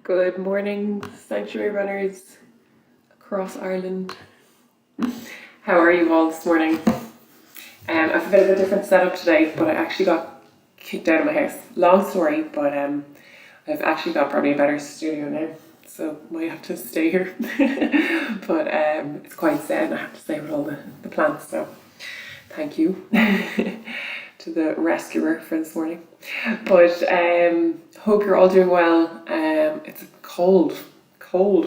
Good morning, Sanctuary Runners across Ireland. How are you all this morning? I've a bit of a different setup today, but I actually got kicked out of my house. Long story, but I've actually got probably a better studio now, so might have to stay here. But it's quite zen, I have to say, with all the plants, so thank you to the rescuer for this morning. But hope you're all doing well. It's a cold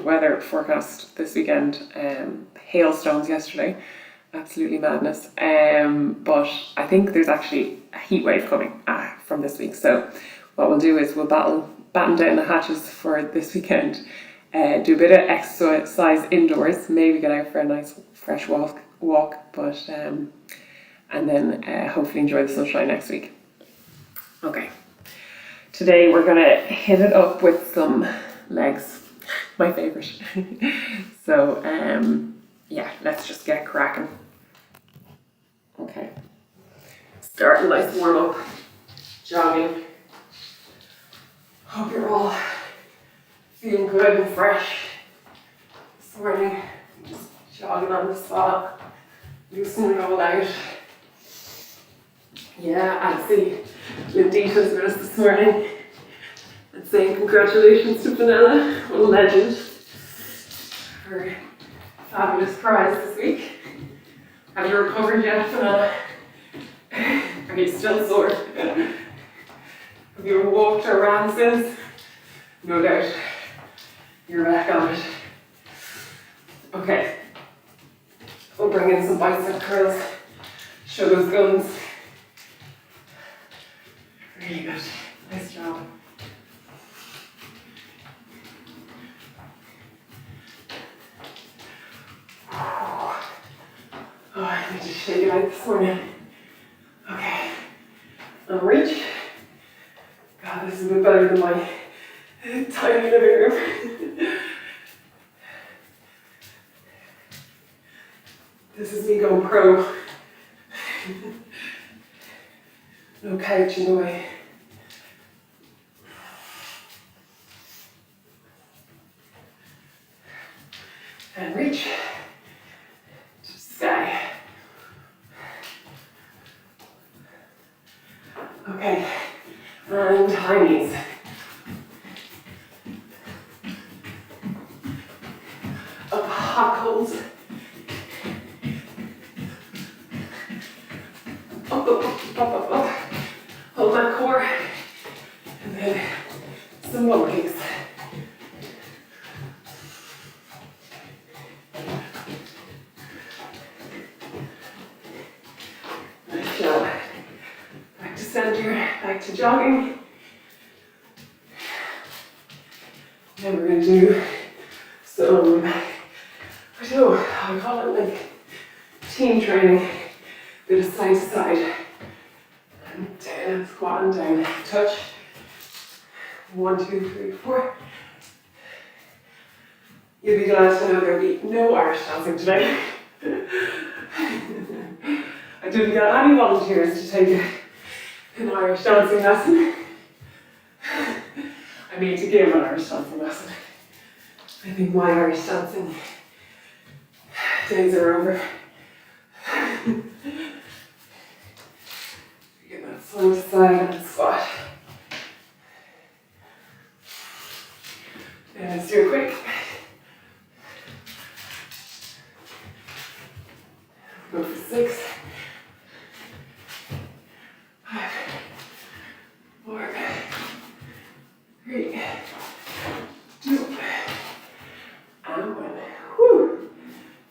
weather forecast this weekend. Hailstones yesterday, absolutely madness. But I think there's actually a heat wave coming from this week. So what we'll do is we'll batten down the hatches for this weekend. Do a bit of exercise indoors, maybe get out for a nice fresh walk, but and then hopefully enjoy the sunshine next week. Okay, today we're gonna hit it up with some legs, my favorite. So yeah, let's just get cracking. Okay, start a nice warm up, jogging. Hope you're all feeling good and fresh this morning. Just jogging on the spot, loosening it all out. Yeah, I see Lindita's with us this morning and saying congratulations to Vanilla, what a legend, for fabulous prize this week. Have you recovered yet, Vanilla? Are you still sore? Have you walked or ran since? No doubt. You're back on it. Okay. We'll bring in some bicep curls. Show those guns. Really good. Nice job. Oh, I need to shake it out this morning. Okay. And reach. God, this is a bit better than my tiny living room. This is me going pro. No couch in the way. And reach. To sky. Okay. And high knees. Up hot cold. Up. Hold that core. And then some lower kicks. Nice job. Back to center, back to jogging. Then we're going to do some, I don't know how I call it, like team training. Bit of side to side. And down, squat and down. Touch. 1, 2, 3, 4. You'll be glad to know there'll be no Irish dancing today. I didn't get any volunteers to take an Irish dancing lesson. I mean, to give an Irish dancing lesson. I think my Irish dancing days are over. Get that side to side and squat. And let's do it quick. Go for 6. 5, 4, 3, 2, and 1. Whew.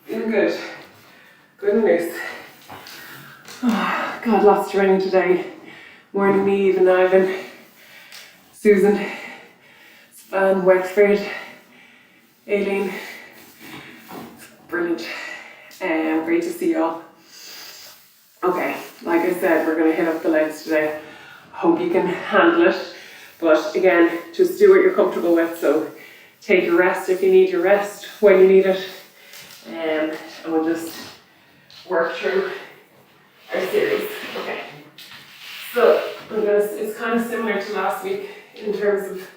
Feeling good. Good and loose. Oh, God, lots of training today. Morning me, even Ivan, Susan, Span, Wexford, Aileen. Brilliant. Great to see y'all. Okay, like I said, we're going to hit up the legs today. Hope you can handle it. But again, just do what you're comfortable with. So take your rest if you need your rest, when you need it. And we'll just work through our series. Okay. So it's kind of similar to last week in terms of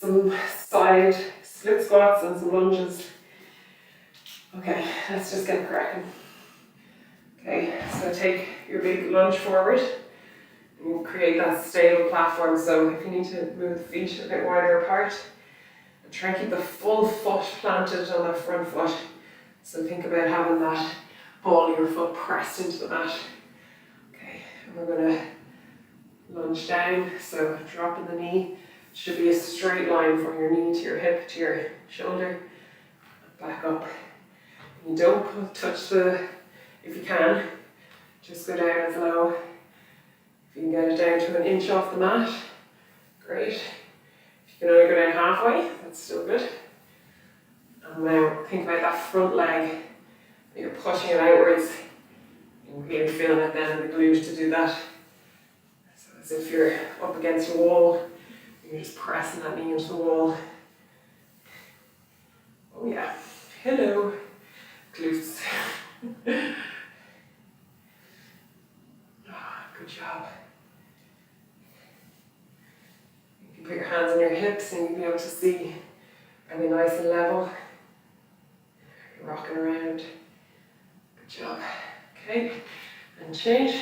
some side split squats and some lunges. Okay, let's just get cracking. Okay, so take your big lunge forward and you create that stable platform. So if you need to move the feet a bit wider apart, and try and keep the full foot planted on the front foot. So think about having that ball of your foot pressed into the mat. Okay, and we're going to lunge down, so dropping the knee. It should be a straight line from your knee to your hip to your shoulder. Back up. You don't touch the, if you can, just go down as low. If you can get it down to an inch off the mat, great. If you can only go down halfway, that's still good. And now think about that front leg. You're pushing it outwards. You're really feeling it then in the glute to do that. So as if you're up against a wall, you're just pressing that knee into the wall. Oh yeah, hello, glutes. Good job. You can put your hands on your hips and you'll be able to see, are they nice and level? You're rocking around. Good job. Okay, and change.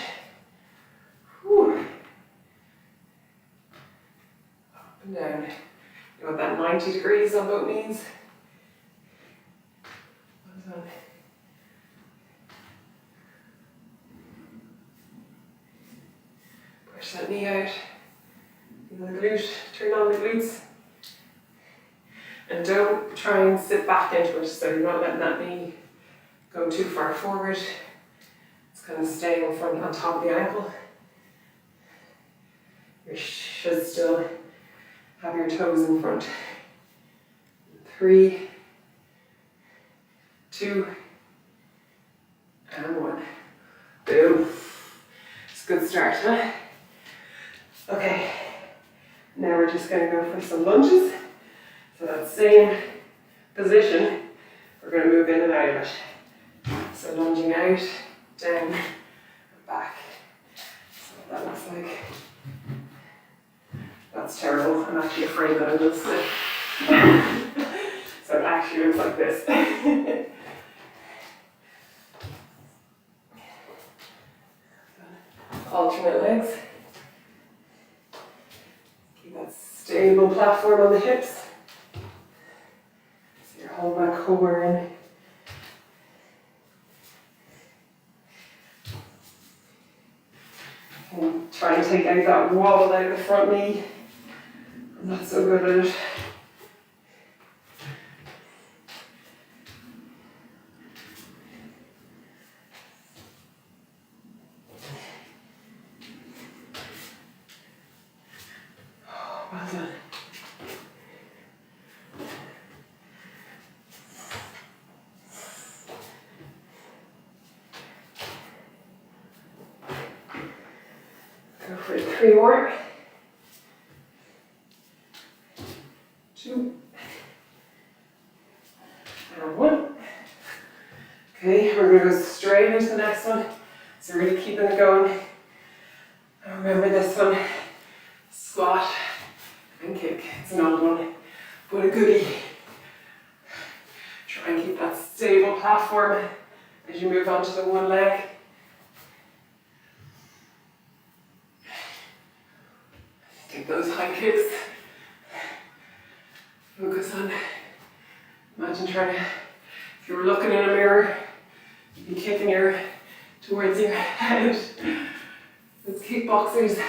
Whew. Up and down. You want that 90 degrees on both knees. Well done. Push that knee out. Feel the glute, turn on the glutes. And don't try and sit back into it, so you're not letting that knee go too far forward. It's kind of staying in front on top of the ankle. You should still have your toes in front. 3, 2, and 1. Boom. It's a good start, huh? Okay, now we're just going to go for some lunges. So that same position, we're going to move in and out of it. So lunging out, down, and back. So what that looks like. That's terrible. I'm actually afraid that I will slip. So it actually looks like this. Alternate legs. Keep that stable platform on the hips. So you're holding that core in. And try and take out that wobble out of the front knee. I'm not so good at it. Well done. Go for 3 more. 2. And 1. Okay, we're going to go straight into the next one. So really keeping it going. And remember this one, squat and kick. It's an old one, but a goodie. Try and keep that stable platform as you move on to the one leg. Take those high kicks. Focus on, imagine trying to, if you were looking in a mirror, you'd be kicking towards your head. It's kickboxers.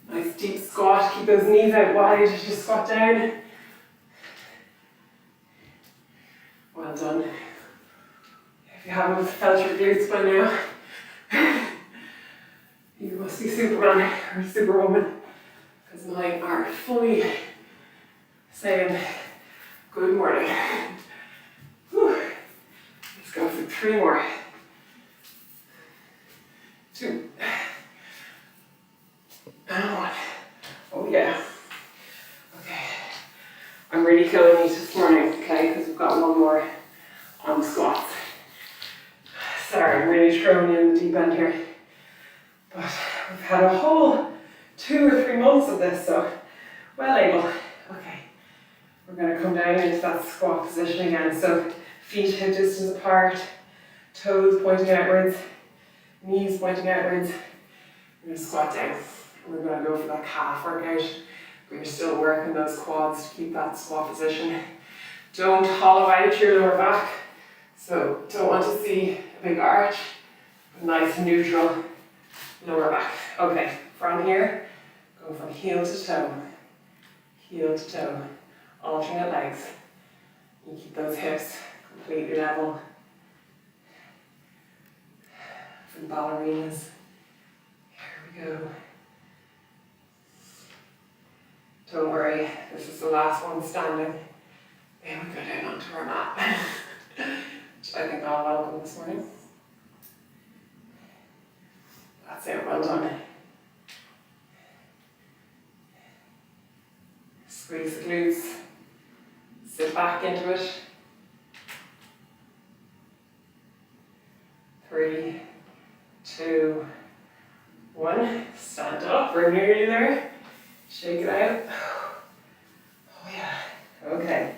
Nice deep squat, keep those knees out wide as you squat down. Well done. If you haven't felt your glutes by now, you must be Superman or Superwoman, because mine are fully saying good morning. Whew. Let's go for 3 more. 2. And 1. Oh yeah. Okay. I'm really killing these this morning, okay, because we've got 1 more on the squats. Sorry, I'm really throwing you in the deep end here. But We've had a whole 2 or 3 months of this, so well able. Okay, we're going to come down into that squat position again. So feet hip distance apart, toes pointing outwards, knees pointing outwards. We're going to squat down. And we're going to go for that calf workout where you're still working those quads to keep that squat position. Don't hollow out your lower back. So don't want to see a big arch, but nice and neutral lower back. Okay, from here, go from heel to toe, alternate legs. You keep those hips completely level. For the ballerinas. Here we go. Don't worry, this is the last one standing. Then we go down onto our mat. Which I think I'll welcome this morning. That's it, well done. Squeeze the glutes. Sit back into it. 3, 2, 1. Stand up, we're nearly there. Shake it out. Oh yeah. Okay.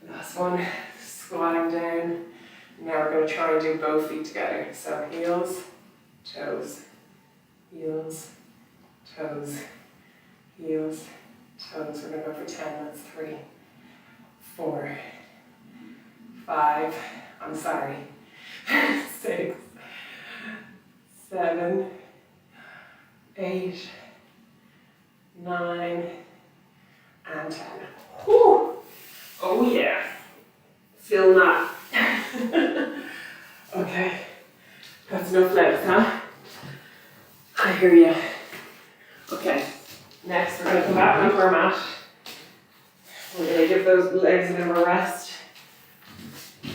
Last one. Squatting down. Now we're going to try and do both feet together. So heels, toes, heels, toes, heels, toes. We're going to go for 10. That's 3, 4, 5. I'm sorry. 6, 7, 8, 9, and 10. Whew. Oh yeah. Feel that. Okay. That's enough legs, huh? I hear you. Okay. Next, we're going to come back onto our mat. We're going to give those legs a bit of a rest.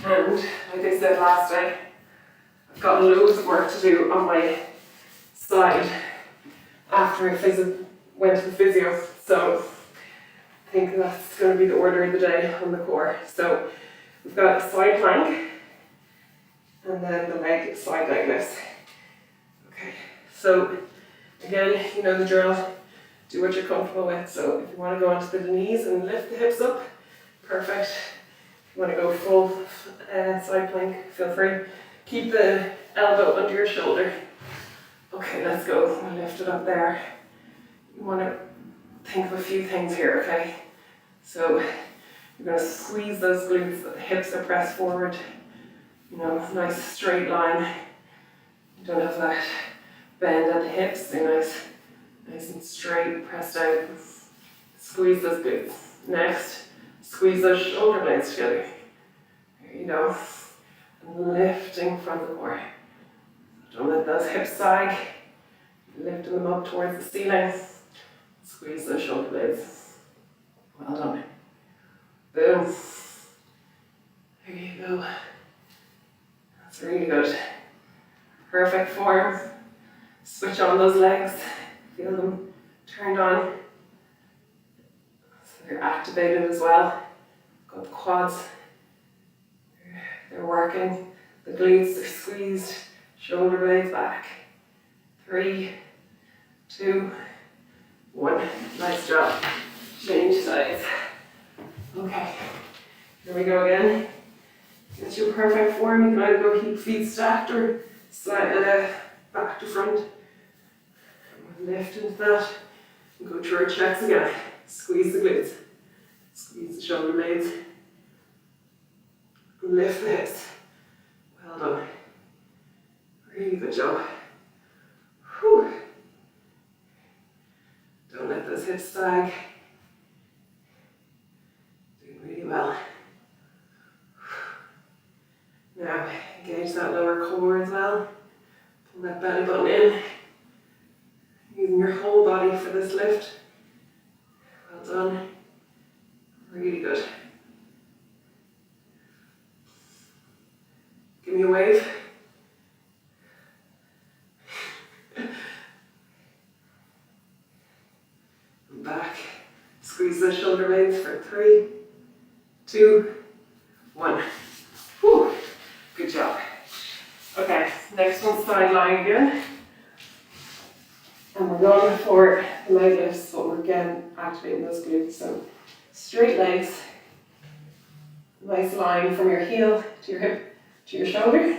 And, like I said last night, I've got loads of work to do on my side after I went to the physio. So, I think that's going to be the order of the day on the core. So, we've got a side plank, and then the leg side like this. Okay, so again, you know the drill. Do what you're comfortable with. So if you want to go onto the knees and lift the hips up, perfect. If you want to go full side plank, feel free. Keep the elbow under your shoulder. Okay, let's go. We'll lift it up there. You want to think of a few things here, okay? So you're going to squeeze those glutes so the hips are pressed forward. You know, nice straight line. You don't have that bend at the hips. They're nice and straight, pressed out. Squeeze those glutes. Next, squeeze those shoulder blades together. There you go. And lifting from the core. Don't let those hips sag. Lifting them up towards the ceiling. Squeeze those shoulder blades. Well done. Boom. There you go. That's really good. Perfect form. Switch on those legs. Feel them turned on. So they're activated as well. Got the quads. They're working. The glutes are squeezed. Shoulder blades back. 3, 2, 1. Nice job. Change sides. Okay. Here we go again. Get your perfect form. You can either go feet stacked or slide back to front. Lift into that. And go through our checks again. Squeeze the glutes. Squeeze the shoulder blades. Lift the hips. Well done. Really good job. Whew. Don't let those hips sag. Doing really well. Now, engage that lower core as well. Pull that belly button in. Using your whole body for this lift. Well done. Really good. Give me a wave. And back. Squeeze those shoulder blades for 3, 2, 1. Whew. Good job. Okay, next one, side lying again. And we're going for leg lifts, but we're again activating those glutes. So straight legs, nice line from your heel to your hip to your shoulder.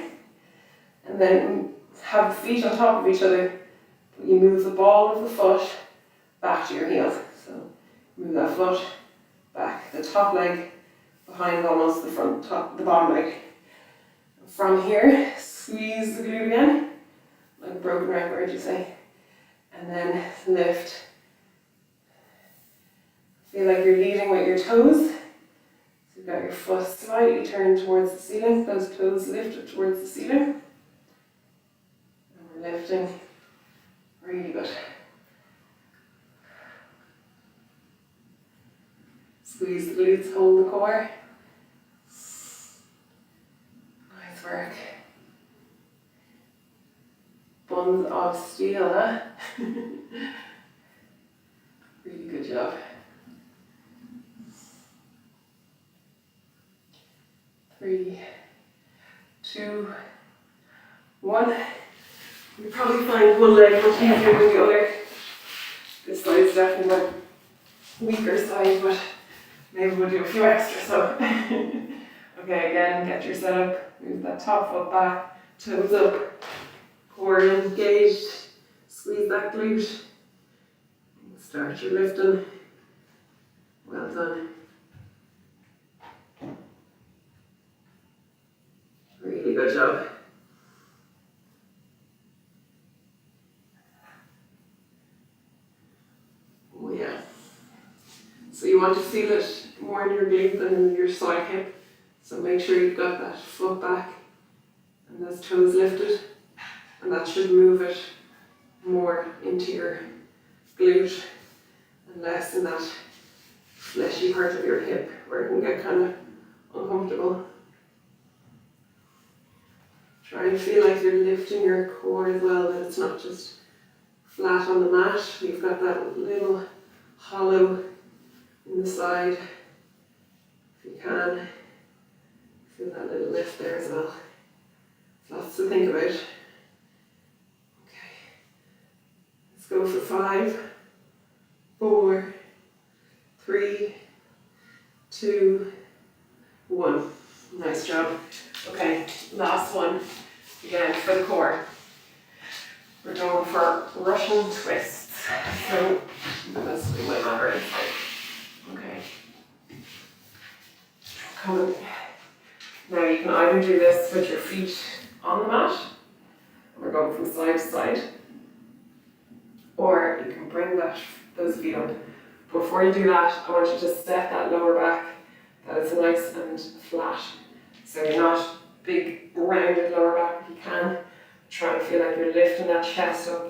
And then have the feet on top of each other. You move the ball of the foot back to your heel. So move that foot back, the top leg behind almost the the bottom leg. From here, squeeze the glute again, like a broken record, you say. And then lift. Feel like you're leading with your toes. So you've got your foot slightly turned towards the ceiling, those toes lifted towards the ceiling. And we're lifting. Really good. Squeeze the glutes, hold the core. Nice work. Buns of steel, huh? Really good job. 3, 2, 1. You probably find one leg much easier than the other. This side is definitely my weaker side, but maybe we'll do a few extra. So, okay, again, get your setup. Move that top foot back, toes up, core engaged. Squeeze that glute. Start your lifting. Well done. Really good job. Oh yeah. So you want to feel it more in your glute than in your side hip. So make sure you've got that foot back and those toes lifted. And that should move it more into your glute and less in that fleshy part of your hip where it can get kind of uncomfortable. Try and feel like you're lifting your core as well, that it's not just flat on the mat. You've got that little hollow in the side. If you can, feel that little lift there as well. Lots to think about. Okay, let's go for 5, 4, 3, 2, 1. Nice job. Okay, last one. Again, for the core. We're going for Russian twists. So, that's my mat right. Okay. Come on. Now you can either do this with your feet on the mat, and we're going from side to side, or you can bring those feet up. Before you do that, I want you to set that lower back, that it's nice and flat. So you're not big rounded lower back if you can. Try and feel like you're lifting that chest up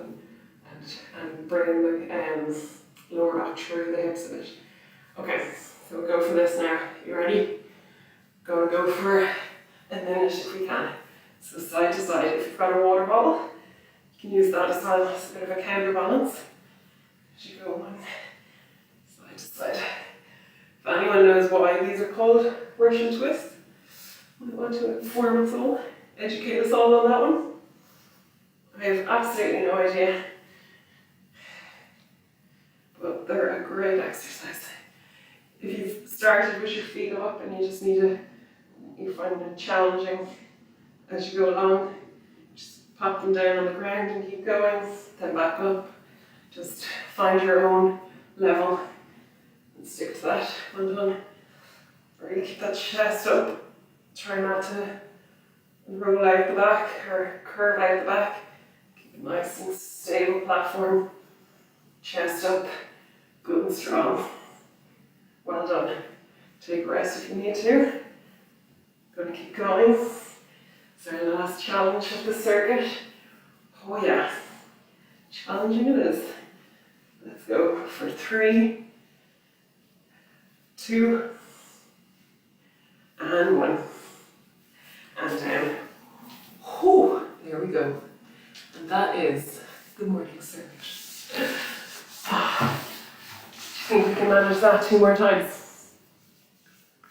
and bringing the lower back through the hips a bit. Okay, so we'll go for this now. You ready? Gonna go for a minute if we can. So side to side. If you've got a water bottle, you can use that as well as a bit of a counterbalance. As you go on side to side. If anyone knows why these are called Russian twists, I want to inform us all, educate us all on that one. I have absolutely no idea. But they're a great exercise. If you've started with your feet up and you find it challenging as you go along, just pop them down on the ground and keep going, then back up. Just find your own level and stick to that. Well done. Really keep that chest up. Try not to roll out the back or curve out the back. Keep it nice and stable platform. Chest up, good and strong. Well done. Take a rest if you need to. Gonna keep going. It's our last challenge of the circuit. Oh yeah, challenging it is. Let's go for 3, 2, and 1. And down. Oh, there we go. And that is the morning circuit. Do you think we can manage that 2 more times?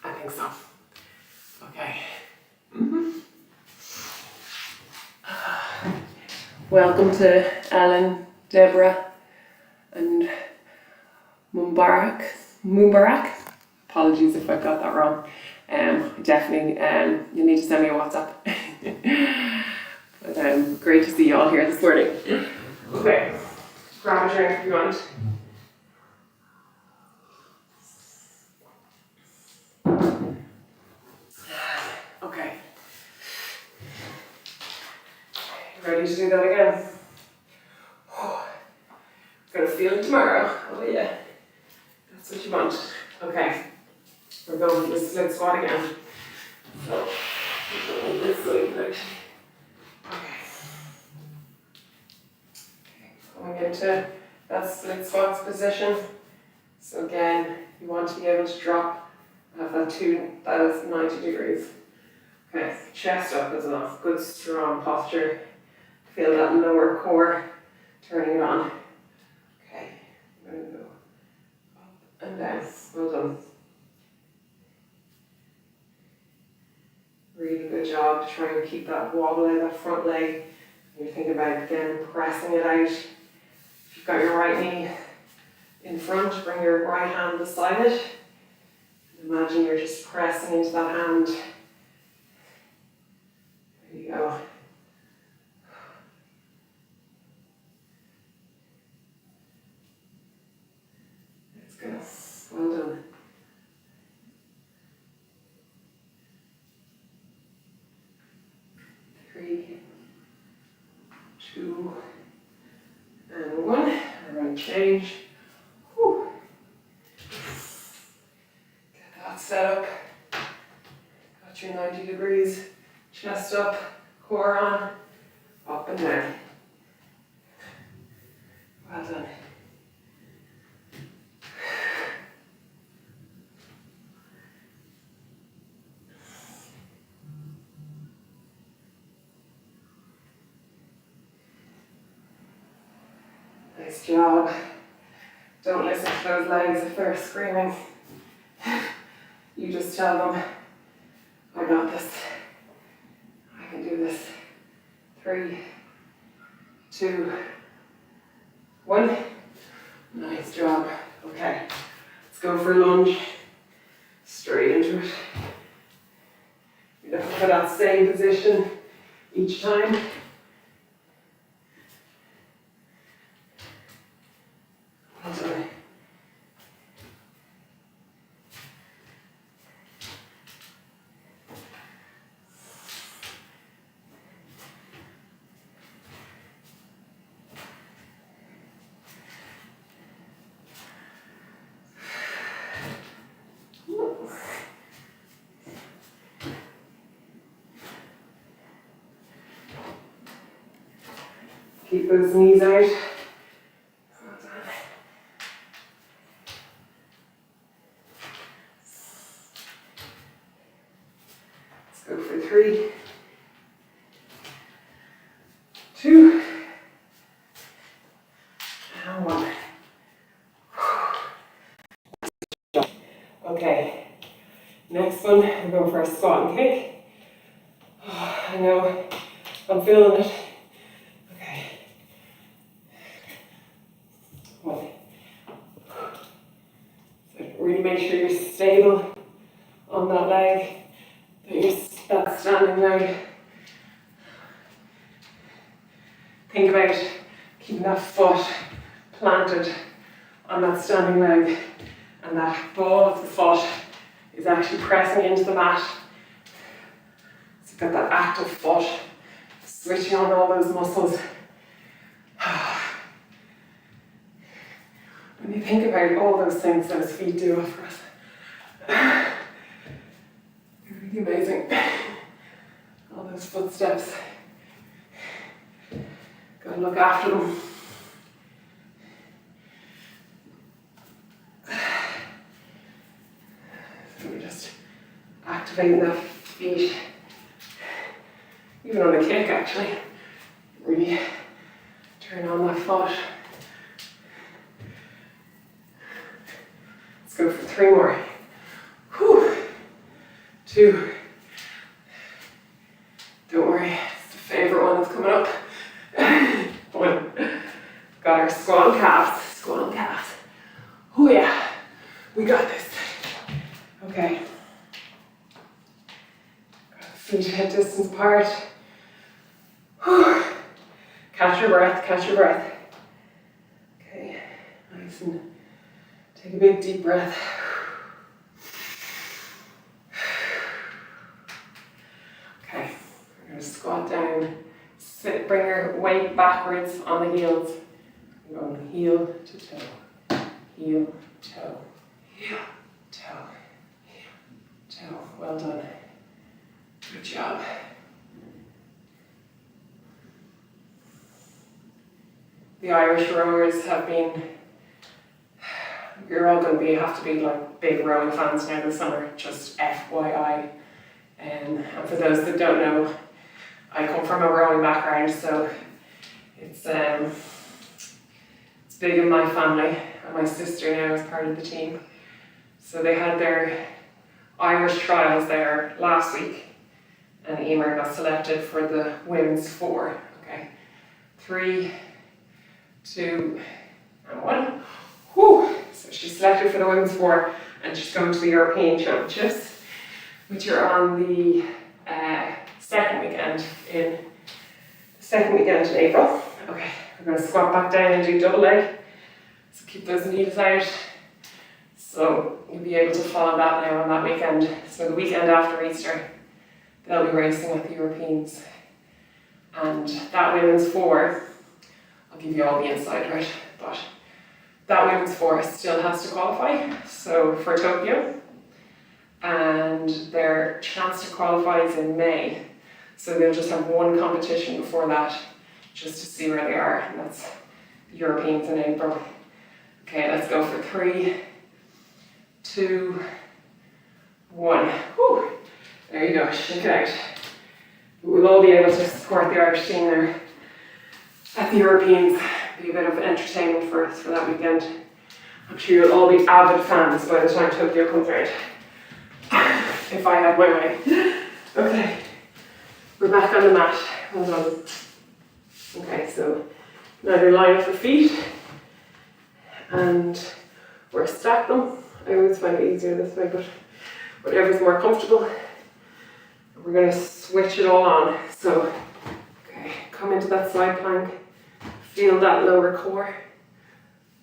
I think so. Okay. Welcome to Ellen Deborah and Mubarak. Apologies if I got that wrong. Definitely, you need to send me a WhatsApp. But great to see you all here this morning. Okay, grab a drink if you want. Okay. Ready to do that again? Gonna feel it tomorrow. Oh yeah. That's what you want. Okay. We're going for the split squat again. So, we're going this way actually. Okay. Going into that split squats position. So again, you want to be able to drop that is 90 degrees. Okay, chest up as well. Good strong posture. Feel that lower core turning it on. Okay, I'm going to go up and down. Well done. Really good job to try and keep that wobble in that front leg. You're thinking about, again, pressing it out. If you've got your right knee in front, bring your right hand beside it. Imagine you're just pressing into that hand. There you go. Let's go. Well done. 3, 2, and 1. We're going to change. Whew. Get that set up. Got your 90 degrees. Chest up, core on, up and down. Well done. Nice job. Don't listen to those legs if they're screaming. You just tell them, I got this. I can do this. 3, 2, 1. Nice job. Okay, let's go for a lunge. Straight into it. You look for that same position each time. Well done. Keep those knees out. Well done. Let's go for 3, 2, and 1. Okay, next one, we're going for a squat and kick. Oh, I know, I'm feeling it. Okay. 1. So really make sure you're stable on that leg, that standing leg. Think about keeping that foot planted on that standing leg, and that ball of the foot is actually pressing into the mat. So you've got that active foot, switching on all those muscles. When you think about all those things those feet do for us, they're really amazing. All those footsteps. Gotta look after them. So we're just activating the feet. Even on a kick, actually. Really turn on that foot. Let's go for 3 more. Whew. 2. Don't worry, it's the favourite one that's coming up. 1. Got squat on calves, squat on calves. Oh yeah, we got this. Okay. Feet hip distance apart. Catch your breath, catch your breath. Okay, nice, and take a big deep breath. Okay, we're going to squat down. Sit, bring your weight backwards on the heels. We're going heel to toe, heel, toe, heel, toe, heel, toe. Well done. Good job. The Irish rowers have been, you're all going to have to be like big rowing fans now this summer, just FYI. And for those that don't know, I come from a rowing background, so it's big in my family, and my sister now is part of the team. So they had their Irish trials there last week, and Emer got selected for the women's 4. Okay, 3, 2, and 1. Whew. So she's selected for the women's 4, and she's going to the European Championships, which are on the second weekend in April. Okay, we're going to squat back down and do double leg. So keep those knees out. So you'll be able to follow that now on that weekend. So the weekend after Easter, they'll be racing at the Europeans. And that women's 4, I'll give you all the inside, right? But that women's 4 still has to qualify, so for Tokyo. And their chance to qualify is in May. So they'll just have one competition before that, just to see where they are. And that's the Europeans in April. Okay, let's go for 3, 2, 1. Whew. There you go, shake it out. We'll all be able to support the Irish team there at the Europeans. Be a bit of entertainment for us for that weekend. I'm sure you'll all be avid fans by the time Tokyo comes around. If I have my way. Okay, we're back on the mat. Hold on. Okay, so now they line up the feet and we're stack them. I always find it easier this way, but whatever's more comfortable. We're going to switch it all on. So, okay, come into that side plank. Feel that lower core.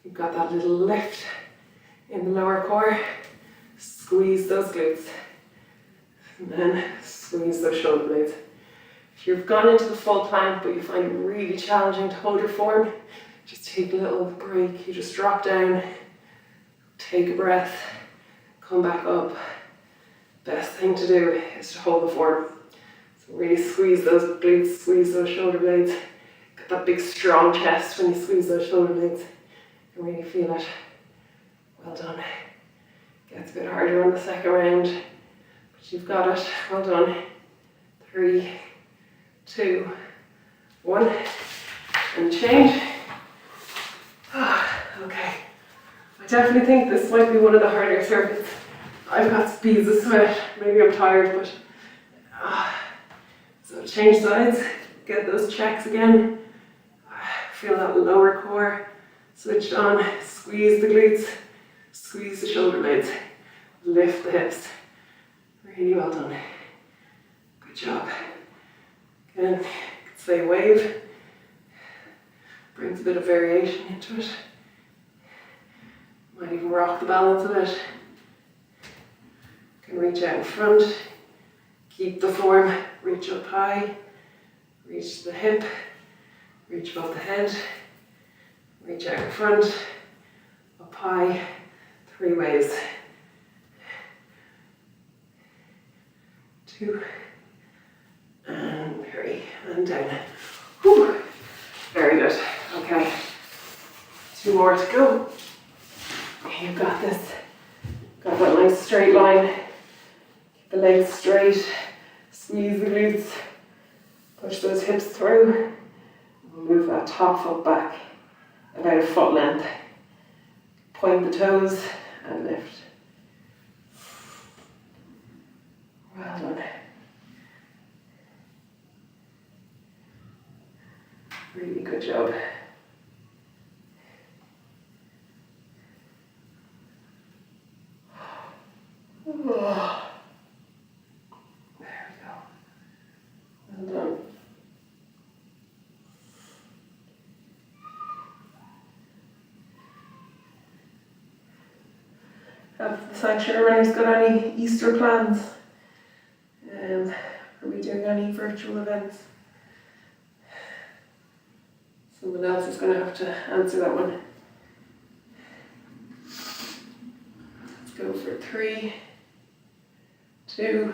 You've got that little lift in the lower core. Squeeze those glutes. And then squeeze those shoulder blades. If you've gone into the full plank but you find it really challenging to hold your form, just take a little break. You just drop down, take a breath, come back up. Best thing to do is to hold the form. So really squeeze those glutes, squeeze those shoulder blades. Get that big strong chest when you squeeze those shoulder blades. You really feel it. Well done. Gets a bit harder on the second round, but you've got it. Well done. 3, 2, 1, and change. Okay. I definitely think this might be one of the harder circuits. I've got beads of sweat. Maybe I'm tired, but so change sides. Get those checks again. Feel that lower core switched on. Squeeze the glutes. Squeeze the shoulder blades. Lift the hips. Really well done. Good job. Again, you could say wave. Brings a bit of variation into it. Might even rock the balance a bit. You can reach out in front. Keep the form. Reach up high. Reach the hip. Reach above the head. Reach out in front. Up high. 3 waves. 2 and 3 and down. Whew. Very good. Okay. 2 more to go. You've got this. Got that nice straight line. Keep the legs straight. Squeeze the glutes. Push those hips through. Move that top foot back about a foot length. Point the toes and lift. Well done. Really good job. Have the sanctuary runners got any Easter plans? Are we doing any virtual events? Someone else is going to have to answer that one. Let's go for 3, 2,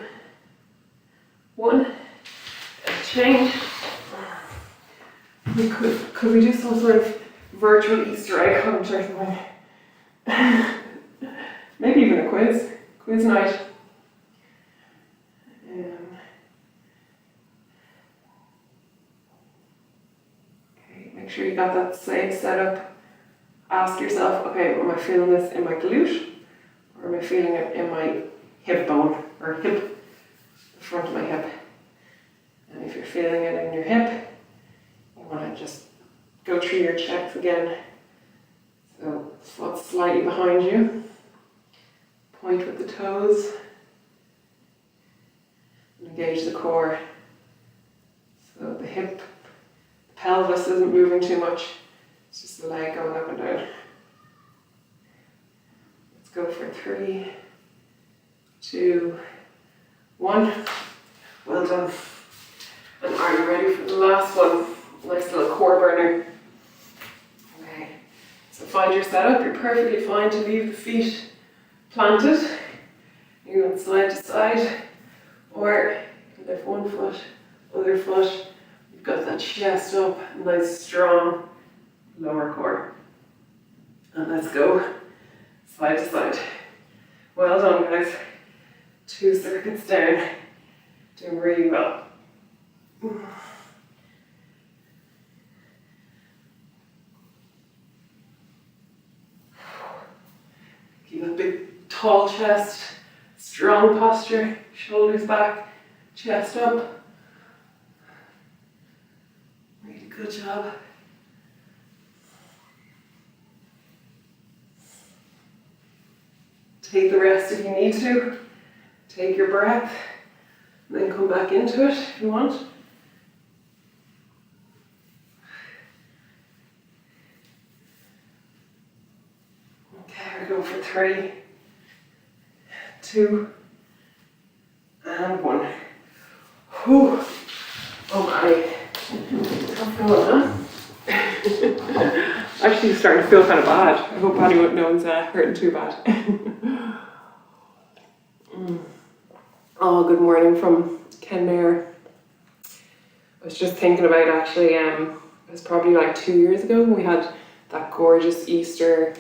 1. And change. Could we do some sort of virtual Easter egg hunt or something? Maybe even a quiz night. Okay, make sure you got that same setup. Ask yourself, okay, am I feeling this in my glute? Or am I feeling it in my hip bone, or hip, the front of my hip? And if you're feeling it in your hip, you want to just go through your checks again. So, foot slightly behind you. Point with the toes. And engage the core. So the hip, the pelvis isn't moving too much. It's just the leg going up and down. Let's go for 3, 2, 1. Well done. And are you ready for the last one? Nice little core burner. Okay. So find your setup. You're perfectly fine to leave the feet planted. You're going side to side. Or you can lift one foot, other foot. You've got that chest up, nice strong lower core. And let's go side to side. Well done, guys. 2 circuits down. Doing really well. Keep a big, tall chest, strong posture, shoulders back, chest up. Really good job. Take the rest if you need to. Take your breath, and then come back into it if you want. Okay, we're going for 3, 2, and 1. Whew. Oh my. Tough going, huh? Actually starting to feel kind of bad. I hope no one's hurting too bad. Oh, good morning from Kenmare. I was just thinking about actually, it was probably like 2 years ago when we had that gorgeous Easter.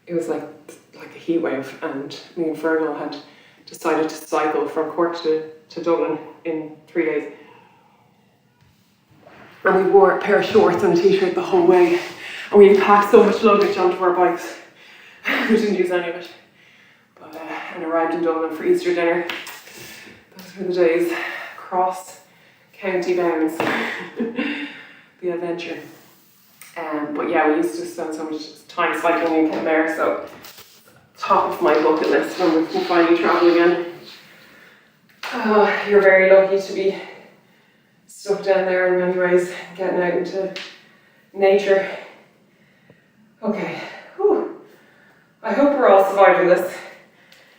It was like a heat wave, and me and Fergal had decided to cycle from Cork to Dublin in 3 days. And we wore a pair of shorts and a t-shirt the whole way. And we packed so much luggage onto our bikes. We didn't use any of it. But, and arrived in Dublin for Easter dinner. Those were the days. Cross county bounds. The adventure. But yeah, we used to spend so much time cycling in Kenmare, so top of my bucket list when we can finally travel again. Oh, you're very lucky to be stuck down there in many ways, getting out into nature. Okay, whew. I hope we're all surviving this.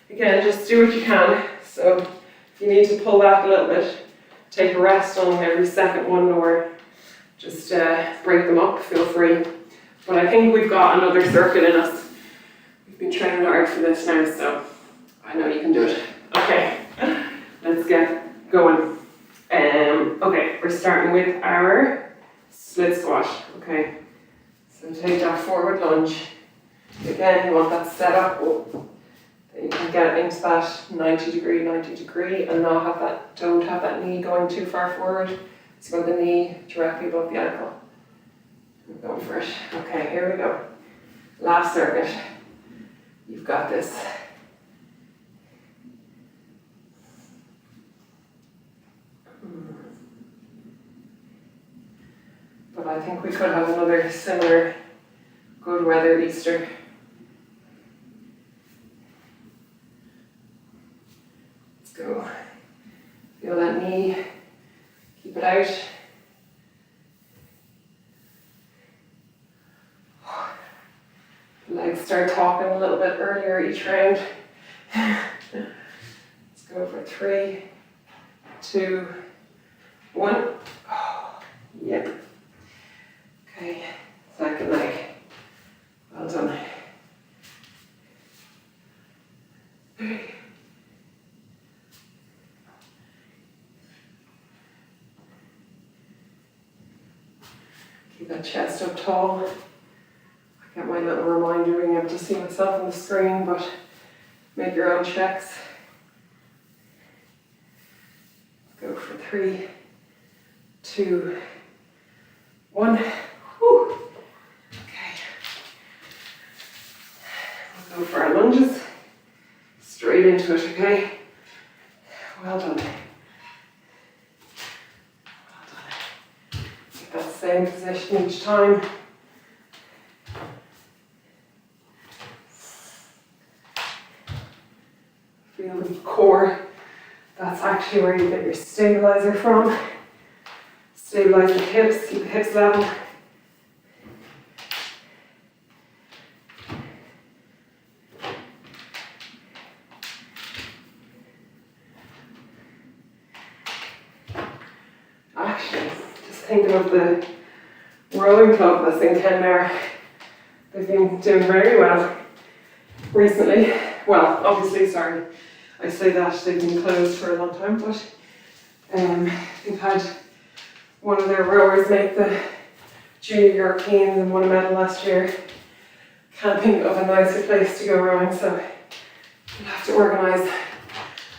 Again, just do what you can. So if you need to pull back a little bit, take a rest on every second one, or just break them up, feel free. But I think we've got another circuit in us. We've been training hard for this now, so I know you can do it. Okay, let's get going. Okay, we're starting with our split squat. Okay, so take that forward lunge. Again, you want that set up. That you can get into that 90 degree, and don't have that knee going too far forward. So you want the knee directly above the ankle. I'm going for it. Okay, here we go. Last circuit. You've got this. But I think we could have another similar good weather Easter. Let's go. Feel that knee. Keep it out. The leg I'd start talking a little bit earlier each round. Let's go for 3, 2, 1. Oh, yep. Okay, second leg. Well done. Keep that chest up tall. I get my little reminder being able to see myself on the screen, but make your own checks. Go for 3, 2, 1. Whew. Okay. We'll go for our lunges. Straight into it, okay? Well done. Well done. Get that same position each time. Feel the core. That's actually where you get your stabilizer from. Stabilize the hips, keep the hips level. Actually, just thinking of the rowing club that's in Kenmare. They've been doing very well recently. Well, obviously, sorry, I say that they've been closed for a long time, but they've had one of their rowers make the Junior Europeans and won a medal last year. Can't think of a nicer place to go rowing, so we'll have to organise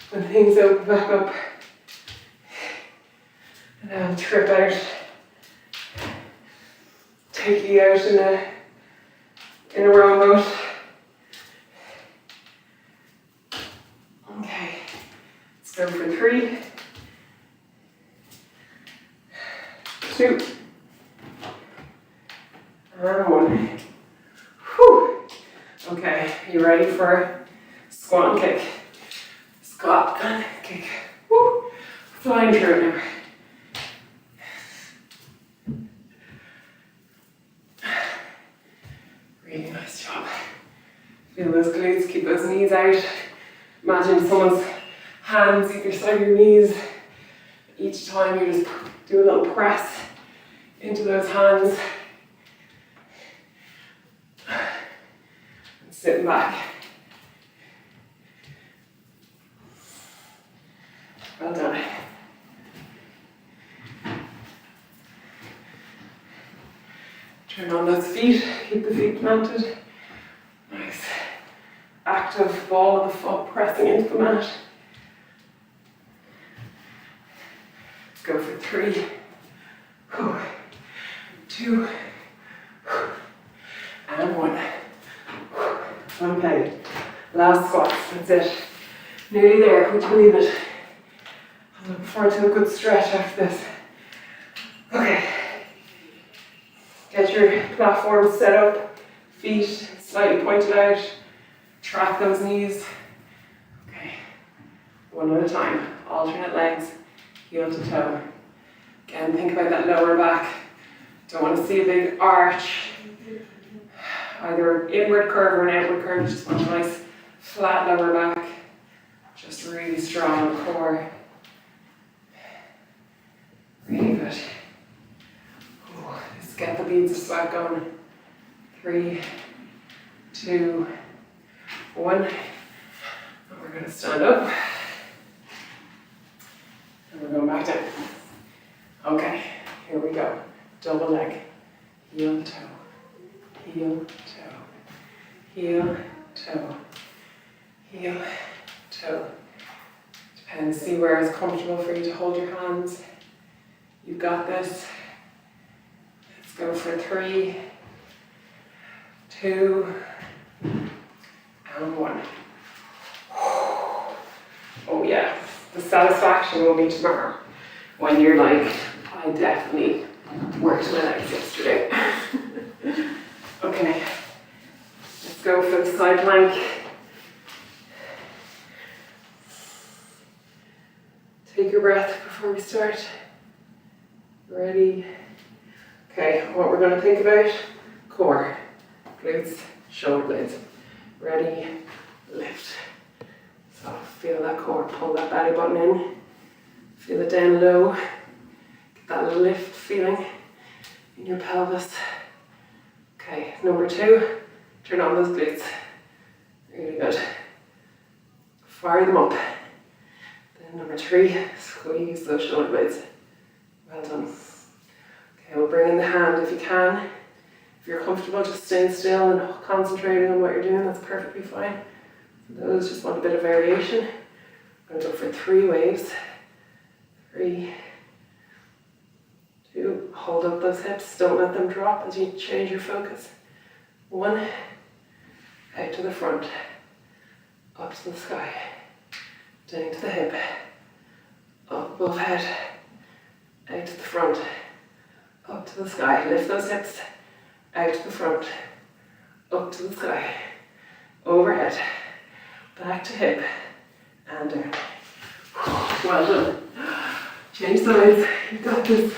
when things open back up. And trip out, take you out in a rowing boat. Okay, let's go for 3, 2, and 1. Whew. Okay, you ready for squat and kick? Squat and kick. Woo. Flying through it now. Really nice job. Feel those glutes, keep those knees out. Imagine someone's hands either side of your knees. Each time you just do a little press into those hands. And sitting back. Well done. Turn on those feet, keep the feet planted. Nice. Active ball of the foot pressing into the mat. Go for 3, 2, and 1. Okay, last squat, that's it. Nearly there, would you believe it? I'm looking forward to a good stretch after this. Okay. Get your platform set up, feet slightly pointed out, track those knees. Okay, one at a time, alternate legs, heel to toe. Again, think about that lower back. Don't want to see a big arch, either inward curve or an outward curve. Just want a nice flat lower back, just really strong core. Really good. Let's get the beads of sweat going. 3, 2, 1. And we're going to stand up. And we're going back down. Okay, here we go. Double leg. Heel, toe. Heel, toe. Heel, toe. Heel, toe. Depends, see where it's comfortable for you to hold your hands. You've got this. Let's go for 3, 2, and 1. Oh yeah, the satisfaction will be tomorrow when you're like, I definitely worked my legs yesterday. Okay, let's go for the side plank. Take your breath before we start. Ready? Okay, what we're going to think about, core, glutes, shoulder blades. Ready, lift. So feel that core, pull that belly button in. Feel it down low. Get that lift feeling in your pelvis. Okay, number 2, turn on those glutes. Really good. Fire them up. Then number 3, squeeze those shoulder blades. Well done. Okay, we'll bring in the hand if you can. If you're comfortable just staying still and concentrating on what you're doing, that's perfectly fine. For those just want a bit of variation, I'm going to go for 3 waves. 3, 2, hold up those hips, don't let them drop as you change your focus. 1, out to the front, up to the sky, down to the hip, up above head, out to the front, up to the sky. Lift those hips, out to the front, up to the sky, overhead, back to hip, and down. Well done. Change sides, you got this.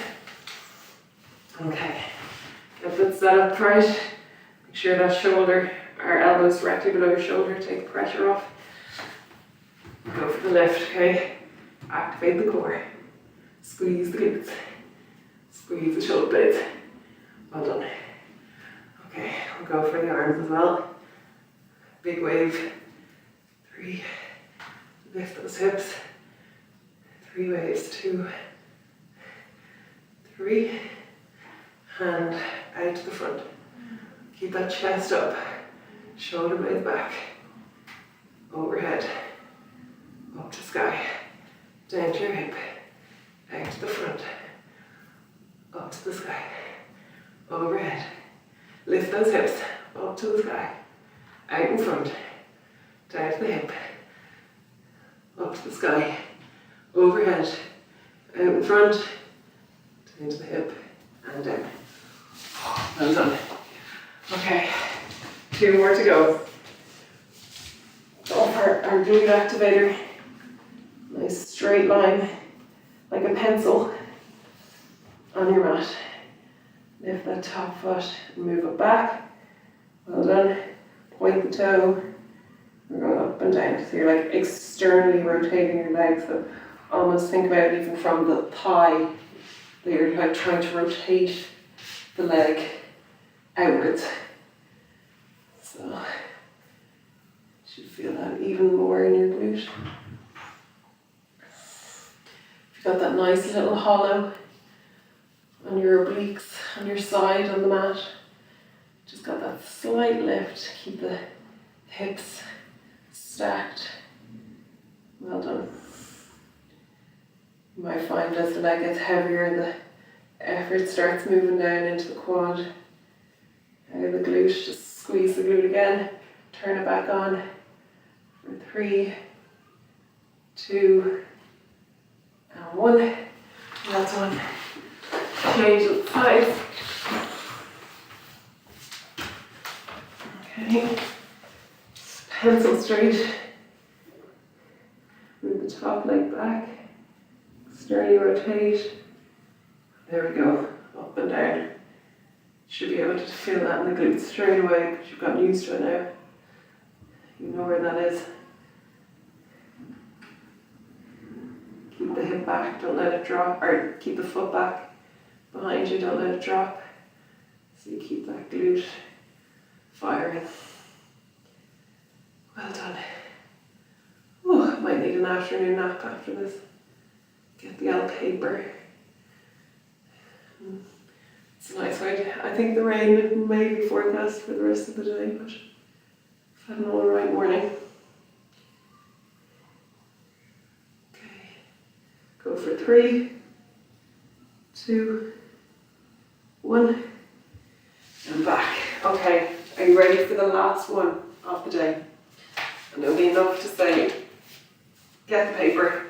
Okay, get that set up right. Make sure that shoulder, our elbows directly below your shoulder, take the pressure off. Go for the lift, okay? Activate the core. Squeeze the glutes. Squeeze the shoulder blades. Well done. Okay, we'll go for the arms as well. Big wave. 3, lift those hips. 3 waves, 2, 3, hand out to the front. Keep that chest up, shoulder blades back, overhead, up to sky, down to your hip, out to the front, up to the sky, overhead. Lift those hips, up to the sky, out in front, down to the hip, up to the sky, overhead, out in front, down to the hip, and down. Well done. Okay, 2 more to go. Go for our glute activator. Nice straight line, like a pencil, on your mat. Lift that top foot and move it back. Well done. Point the toe. We're going up and down. So you're like externally rotating your legs. So almost think about it even from the thigh. That you're like trying to rotate the leg outwards. So you should feel that even more in your glute. You've got that nice little hollow on your obliques, on your side on the mat. Just got that slight lift. Keep the hips stacked. Well done. You might find as the leg gets heavier, the effort starts moving down into the quad. Out of the glute, just squeeze the glute again. Turn it back on for 3, 2, and 1. Well done. Change the sides. Okay. Pencil straight. Move the top leg back. Externally rotate. There we go. Up and down. Should be able to feel that in the glutes straight away because you've gotten used to it now. You know where that is. Keep the hip back, don't let it drop, or keep the foot back behind you, don't let it drop. So you keep that glute firing. Well done. Oh, might need an afternoon nap after this. Get the L paper. It's a nice way to, I think the rain may be forecast for the rest of the day, but I've had an alright morning. Okay, go for 3, 2, 1, and back. Okay, are you ready for the last one of the day? And it'll be enough to say, get the paper,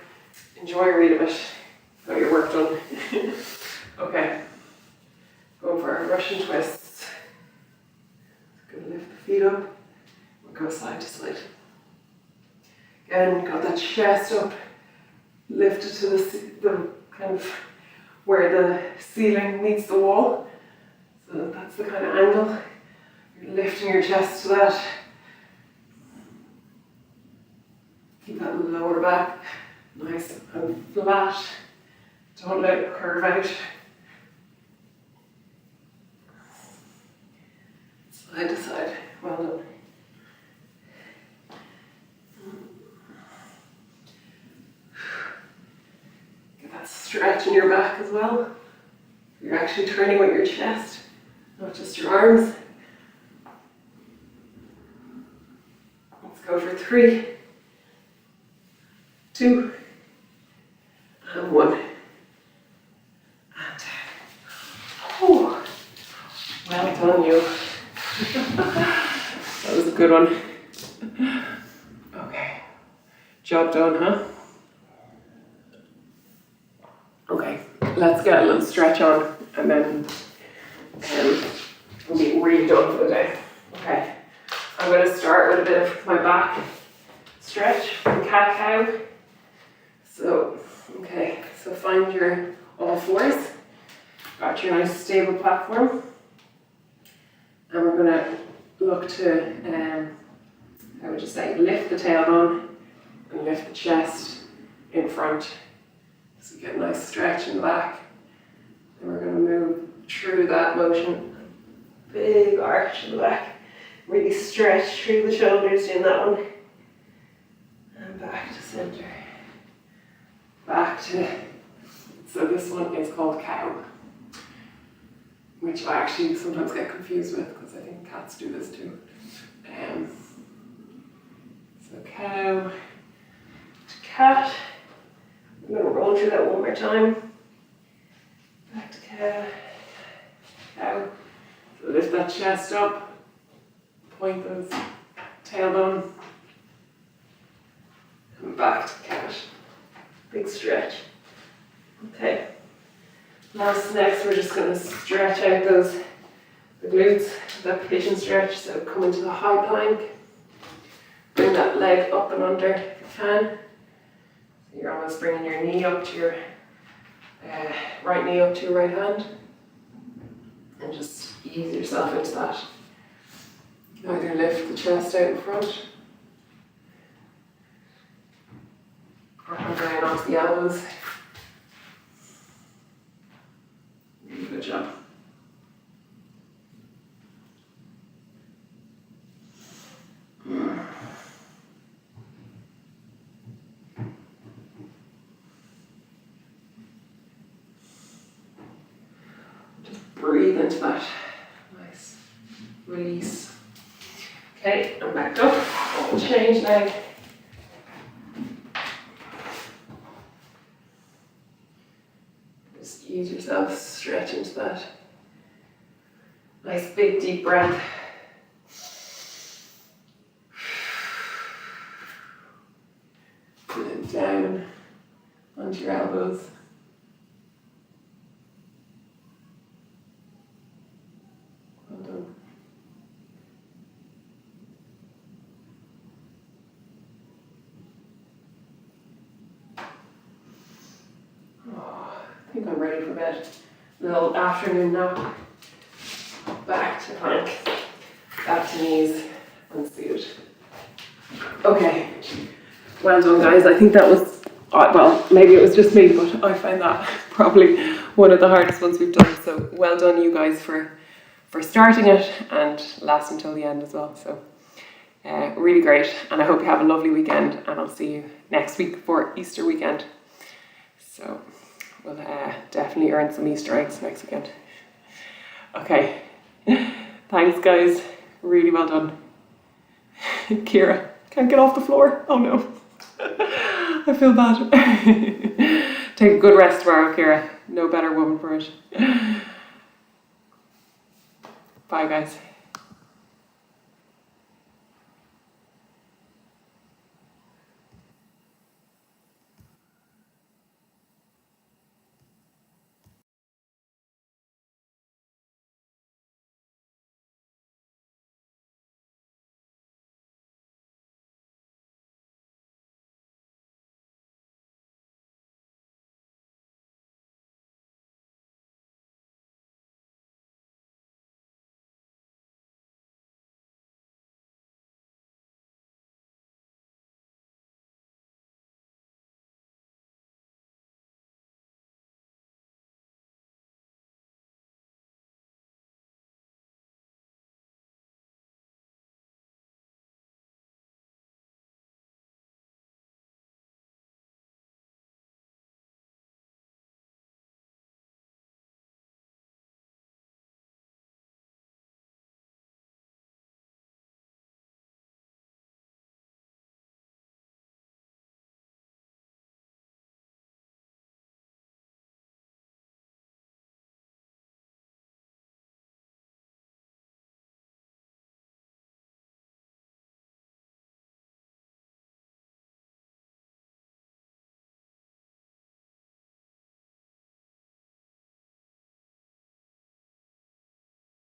enjoy a read of it, got your work done. Okay. Go for our Russian twists. Gonna lift the feet up. We'll go side to side. Again, got that chest up. Lift it to the kind of where the ceiling meets the wall. So that's the kind of angle. You're lifting your chest to that. Keep that lower back nice and flat. Don't let it curve out. Side to side. Well done. Get that stretch in your back as well. You're actually turning with your chest, not just your arms. Let's go for 3, 2, and 1. And oh, well done, you. That was a good one. Okay, job done, huh? Okay, let's get a little stretch on and then we'll be really done for the day. Okay, I'm going to start with a bit of my back stretch from cat-cow. So, okay, so find your all fours. Got your nice stable platform. And we're going to look to, I would just say, lift the tailbone and lift the chest in front. So you get a nice stretch in the back. And we're going to move through that motion. Big arch in the back. Really stretch through the shoulders doing that one. And back to center. Back to, so this one is called cow, which I actually sometimes get confused with because I think cats do this too. So cow to cat. I'm going to roll through that one more time. Back to cow, cow. So lift that chest up, point those tailbone, and back to cat. Big stretch. Okay. Next we're just going to stretch out the glutes, that pigeon stretch. So come into the high plank. Bring that leg up and under if you can. So you're almost bringing your knee up to your right knee up to your right hand. And just ease yourself into that. Either lift the chest out in front or come down onto the elbows. Good job. Just breathe into that. Nice. Release. Okay, I'm back up. Change leg. Just ease yourself, stretch into that. Nice big deep breath. And then down onto your elbows. Well done. I think I'm ready for bed. Little afternoon nap. Back to plank. Back to knees and seated. Okay. Well done, guys. I think that was, well, maybe it was just me, but I find that probably one of the hardest ones we've done. So well done, you guys, for starting it and lasting until the end as well. So really great. And I hope you have a lovely weekend, and I'll see you next week for Easter weekend. So we'll definitely earn some Easter eggs next weekend. Okay. Thanks, guys. Really well done. Kira, can't get off the floor. Oh no. I feel bad. Take a good rest tomorrow, Kira. No better woman for it. Bye, guys.